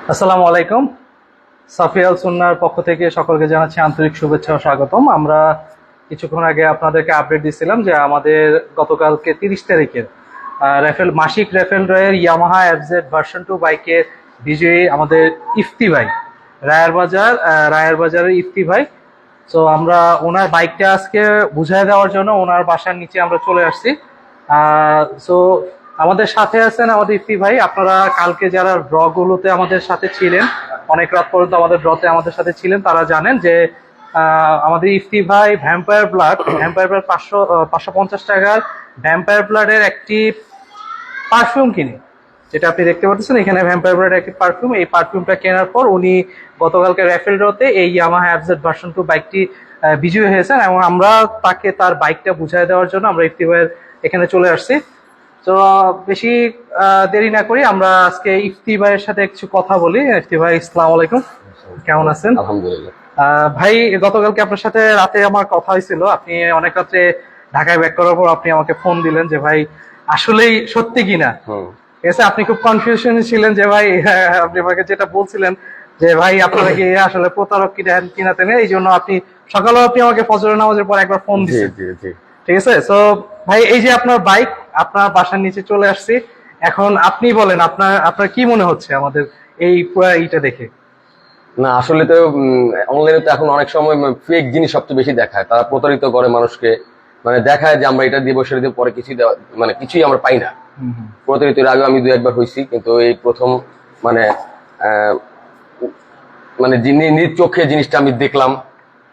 আসসালামু আলাইকুম। সাফিয়াল সুন্নাহর পক্ষ থেকে সকলকে জানাচ্ছি আন্তরিক শুভেচ্ছা ও স্বাগতম। আমরা কিছুক্ষণ আগে আপনাদেরকে আপডেট দিয়েছিলাম যে আমাদের গতকালকে 30 তারিখের মাসিক রেফেল ড্রয়ের ইয়ামাহা এফজেড ভার্সন 2 বাইকের বিজয়ী আমাদের ইফতি ভাই, রায়ের বাজারের ইফতি ভাই। তো আমরা ওনার বাইকটা আজকে বুঝাই দেওয়ার জন্য ওনার বাসার নিচে আমরা চলে আসছি। সো আমাদের সাথে আছেন আমাদের ইফতি ভাই। আপনারা কালকে যারা ড্রগুলোতে আমাদের সাথে ছিলেন, অনেক রাত পর্যন্ত আমাদের ড্রতে আমাদের সাথে ছিলেন, তারা জানেন যে আমাদের ইফতি ভাই ভ্যাম্পায়ার ব্লাড 550 টাকার ভ্যাম্পায়ার ব্লাডের একটি পারফিউম কিনে, যেটা আপনি দেখতে পাচ্ছেন এখানে ভ্যাম্পায়ার ব্লাডের একটি পারফিউম। এই পারফিউমটা কেনার পর উনি গতকালকে র্যাফেল ড্রতে এই ইয়ামাহা এফজেড ভার্সন 2 বাইকটি বিজয়ী হয়েছেন এবং আমরা তাকে তার বাইকটা বুঝাই দেওয়ার জন্য আমরা ইফতি ভাইয়ের এখানে চলে আসছি। তো বেশি দেরি না করি আমরা আজকে ইফতি ভাইয়ের সাথে কিছু কথা বলি। ইফতি ভাই, আসসালামু আলাইকুম, কেমন আছেন? আলহামদুলিল্লাহ। ভাই, গতকালকে আপনার সাথে রাতে আমার কথা হয়েছিল, আপনি অনেক রাত্রে ঢাকায় ব্যাক করার পর আপনি আমাকে ফোন দিলেন যে ভাই আসলেই সত্যি কিনা। ঠিক আছে, আপনি খুব কনফিউশন ছিলেন যে ভাই আপনি আমাকে যেটা বলছিলেন যে ভাই আপনারা কি আসলে প্রতারক কিনাতে নেই, এই জন্য আপনি সকালেও আপনি আমাকে ফজরের নামাজের পর একবার ফোন দিয়েছেন। ঠিক আছে, তো ভাই এই যে আপনার বাইক আপনার বাসার নিচে চলে আসছি, এখন আপনি বলেন আপনার কি মনে হচ্ছে আমাদের এই পুরো এইটা দেখে? না, আসলে তো অনলাইনে তো এখন অনেক সময় ফেক জিনিস সবচেয়ে বেশি দেখায়, তারা প্রতারিত করে মানুষকে, মানে দেখায় যে আমরা এটা দিব সেটা দিয়ে, পরে কিছুই আমরা পাই না। প্রতারিত আগে আমি 2-1 বার হয়েছি, কিন্তু এই প্রথম মানে মানে নিজ চোখে জিনিসটা আমি দেখলাম।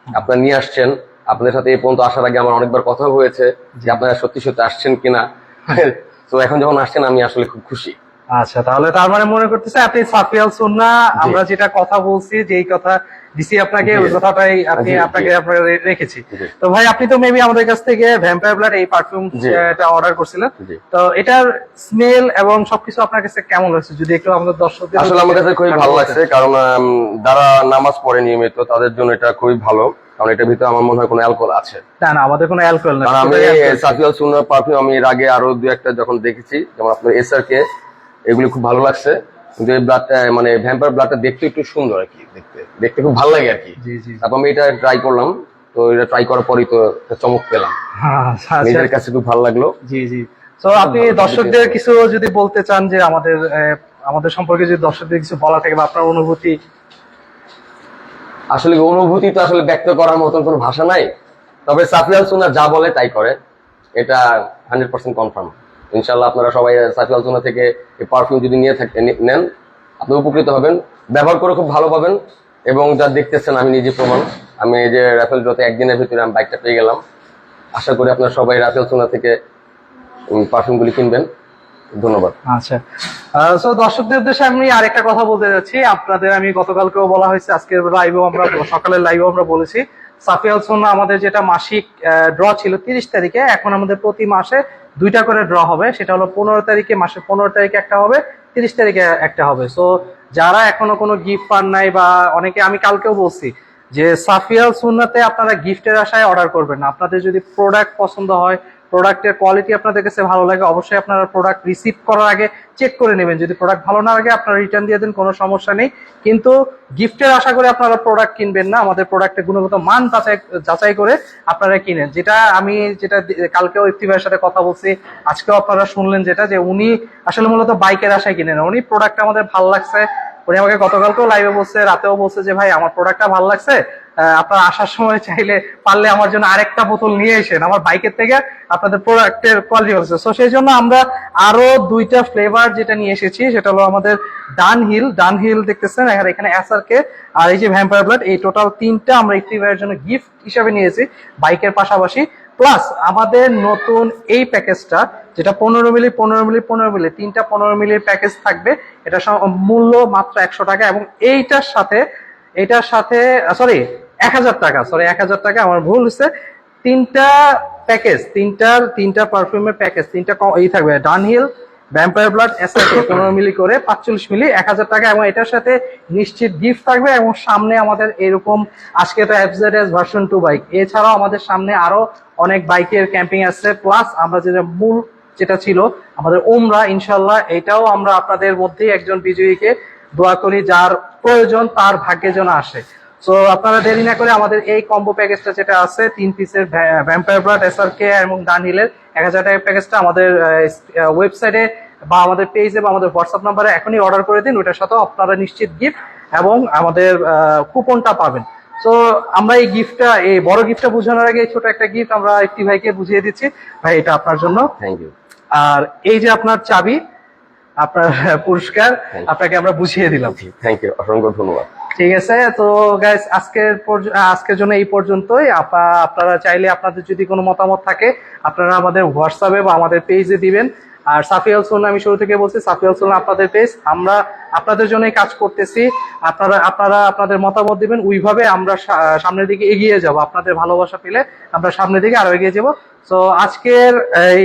আপনারা নিয়ে আসছেন, আপনাদের সাথে এই পর্যন্ত আসার আগে আমার অনেকবার কথা হয়েছে যে আপনারা সত্যি সত্যি আসছেন কিনা। তো এখন যখন আসছেন আমি আসলে খুব খুশি। আচ্ছা, তাহলে তার মানে মনে করতেছে আপনি সাফিয়াল সুন্নাহ, আমরা যেটা কথা বলছি, যেই কথা দিছি আপনাকে, ওই কথাটাই আপনাকে রেখেছি। তো ভাই, আপনি তো মেবি আমাদের কাছ থেকে ভ্যাম্পায়ার ব্লাড এই পারফিউমটা অর্ডার করছিলেন, তো এটার স্মেল এবং সবকিছু আপনার কাছে কেমন লাগছে যদি একটু আমাদের দর্শকদের? আসলে আমার কাছে খুবই ভালো লাগছে, কারণ যারা নামাজ পড়ে নিয়মিত তাদের জন্য এটা খুবই ভালো, কারণ এটার ভিতরে আমার মনে হয় কোনো অ্যালকোহল আছে না, আমাদের কোনো অ্যালকোহল না। আমি সাফিয়াল সুন্নাহ পারফিউম আমি এর আগে আরো 2-1টা যখন দেখেছি, যেমন আপনার এসআরকে, এগুলি খুব ভালো লাগছে। কিন্তু এই ব্লাডটা মানে ভ্যাম্পায়ার ব্লাডটা দেখতে একটু সুন্দর আর কি, দেখতে খুব ভালো লাগে আর কি। তারপর আমি এটা ট্রাই করলাম, তো এটা ট্রাই করার পরই তো চমক পেলাম, নিজের কাছে খুব ভালো লাগলো। জি জি। তো আপনি দর্শকদের কিছু যদি বলতে চান যে আমাদের সম্পর্কে যদি দর্শকদের কিছু বলা থাকে বা আপনার অনুভূতি? আসলে অনুভূতি তো আসলে ব্যক্ত করার মতন কোনো ভাষা নাই, তবে সাফিয়াল সুন্নাহ যা বলে তাই করে, এটা 100% কনফার্ম। ইনশাল্লাহ আপনারা সবাই সাফিয়াল সুন্নাহ থেকে এই পারফিউম যদি নেন, আপনি উপকৃত হবেন, ব্যবহার করে খুব ভালো পাবেন। এবং যা দেখতেছেন আমি নিজে প্রমাণ, আমি এই যে রাফেল ড্রতে একদিনের ভিতরে আমি বাইকটা পেয়ে গেলাম। আশা করি আপনারা সবাই রাফেল সুন্নাহ থেকে পারফিউমগুলি কিনবেন। ধন্যবাদ। আচ্ছা, সো দর্শকদের উদ্দেশ্যে আমি আরেকটা কথা বলতে যাচ্ছি। আপনাদের আমি গতকালকেও বলা হয়েছে, আজকের লাইভেও আমরা সকালের লাইভেও আমরা বলেছি, সাফিয়াল সুন্নাহ আমাদের যেটা মাসিক ড্র ছিল 30 তারিখে, এখন আমাদের প্রতি মাসে 2টা করে ড্র হবে। সেটা হলো 15 তারিখে, মাসের 15 তারিখে একটা হবে, 30 তারিখে একটা হবে। সো যারা এখনো কোনো গিফট পান নাই, বা অনেকে, আমি কালকেও বলছি যে সাফিয়াল সুন্নাহতে আপনারা গিফটের আশায় অর্ডার করবেন না। আপনাদের যদি প্রোডাক্ট পছন্দ হয়, প্রোডাক্টের কোয়ালিটি আপনাদের কাছে ভালো লাগে, অবশ্যই আপনারা প্রোডাক্ট রিসিভ করার আগে চেক করে নেবেন। যদি প্রোডাক্ট ভালো না লাগে আপনারা রিটার্ন দিয়ে দেন, কোনো সমস্যা নেই। কিন্তু গিফটের আশা করে আপনারা প্রোডাক্ট কিনবেন না। আমাদের প্রোডাক্টের গুণগত মান যাচাই করে আপনারা কিনেন। যেটা কালকেও ইফতি ভাইয়ের সাথে কথা বলছি, আজকেও আপনারা শুনলেন যেটা, যে উনি আসলে মূলত বাইকের আশায় কিনেন। উনি প্রোডাক্টটা আমাদের ভালো লাগছে, উনি আমাকে গতকালকেও লাইভে বলছে, রাতেও বলছে যে ভাই আমার প্রোডাক্টটা ভালো লাগছে, আপনারা আসার সময় চাইলে পারলে আমার জন্য আরেকটা বোতল নিয়ে এসেন, আমার বাইকের থেকে আপনাদের প্রোডাক্টের কোয়ালিটি হচ্ছে। সো সেই জন্য আমরা আরো 2টা ফ্লেভার যেটা নিয়ে এসেছি, সেটা হলো আমাদের ডানহিল দেখতেছেন, আর এখানে এসআরকে, আর এই যে ভ্যাম্পায়ার ব্লাড, এই টোটাল 3টা আমরা ইফতি ভাইয়ের জন্য গিফট হিসাবে নিয়েছি বাইকের পাশাপাশি। প্লাস আমাদের নতুন এই প্যাকেজটা, যেটা 15 মিলি 3টা 15 মিলির প্যাকেজ থাকবে, এটা মূল্য মাত্র 100 টাকা। এবং এইটার সাথে 1000 টাকা, আমার ভুল হচ্ছে। 3টা প্যাকেজ, তিনটা পারফিউমের প্যাকেজ, 3টা থাকবে, ডানহিল, ভ্যাম্পায়ার ব্লাড, এসআরকে 15 মিলি করে 45 মিলি, 1000 টাকা। এবং এটার সাথে নিশ্চিত গিফট থাকবে। এবং সামনে আমাদের এরকম, আজকে তো এফজেডএস ভার্সন 2 বাইক, এছাড়াও আমাদের সামনে আরো অনেক বাইকের ক্যাম্পিং আছে। প্লাস আমরা যেটা মূল যেটা ছিল আমাদের ওমরা, ইনশাল্লাহ এটাও আমরা আপনাদের মধ্যেই একজন বিজয়ীকে দোয়া করি, যার প্রয়োজন তার ভাগ্যে যেন আসে। সো আপনারা দেরি না করে আমাদের এই কম্বো প্যাকেজটা যেটা আছে 3 পিসের ভ্যাম্পায়ার ব্লাড, এসআরকে এবং ডানহিলের 1000 টাকা প্যাকেজটা আমাদের ওয়েবসাইটে বা আমাদের পেজে বা আমাদের হোয়াটসঅ্যাপ নাম্বারে এখনই অর্ডার করে দিন। ওইটার সাথেও আপনারা নিশ্চিত গিফট এবং আমাদের কুপনটা পাবেন। তো আমরা এই গিফটটা, এই বড় গিফটটা বোঝানোর আগে ছোট একটা গিফট আমরা একটি ভাইকে বুঝিয়ে দিচ্ছি। ভাই এটা আপনার জন্য। Thank you. আর এই যে আপনার চাবি, আপনার পুরস্কার, আপনাকে আমরা বুঝিয়ে দিলাম। থ্যাংক ইউ, অসংখ্য ধন্যবাদ। ঠিক আছে, তো গাইস আজকের জন্য এই পর্যন্তই। আপনারা চাইলে আপনাদের যদি কোনো মতামত থাকে আপনারা আমাদের হোয়াটসঅ্যাপে বা আমাদের পেজে দিবেন। আর সাফিয়াল সুন্নাহ, আমি শুরু থেকে বলছি সাফিয়াল সুন্নাহ আপনাদের পেজ, আমরা আপনাদের জন্যই কাজ করতেছি। আপনারা আপনাদের মতামত দিবেন, ওইভাবে আমরা সামনের দিকে এগিয়ে যাব। আপনাদের ভালোবাসা পেলে আমরা সামনের দিকে আরো এগিয়ে যাব। তো আজকের এই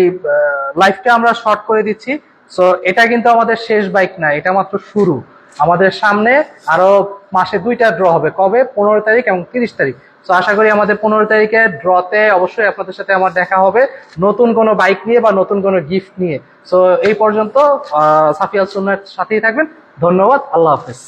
লাইভটা আমরা শর্ট করে দিচ্ছি। সো এটা কিন্তু আমাদের শেষ বাইক না, এটা মাত্র শুরু। আমাদের সামনে আরো মাসে 2টা ড্র হবে, কবে? 15 তারিখ এবং 30 তারিখ। তো আশা করি আমাদের 15 তারিখে ড্রতে অবশ্যই আপনাদের সাথে আমার দেখা হবে নতুন কোনো বাইক নিয়ে বা নতুন কোনো গিফট নিয়ে। সো এই পর্যন্ত সাফিয়াল সুন্নাহর সাথেই থাকবেন। ধন্যবাদ, আল্লাহ হাফেজ।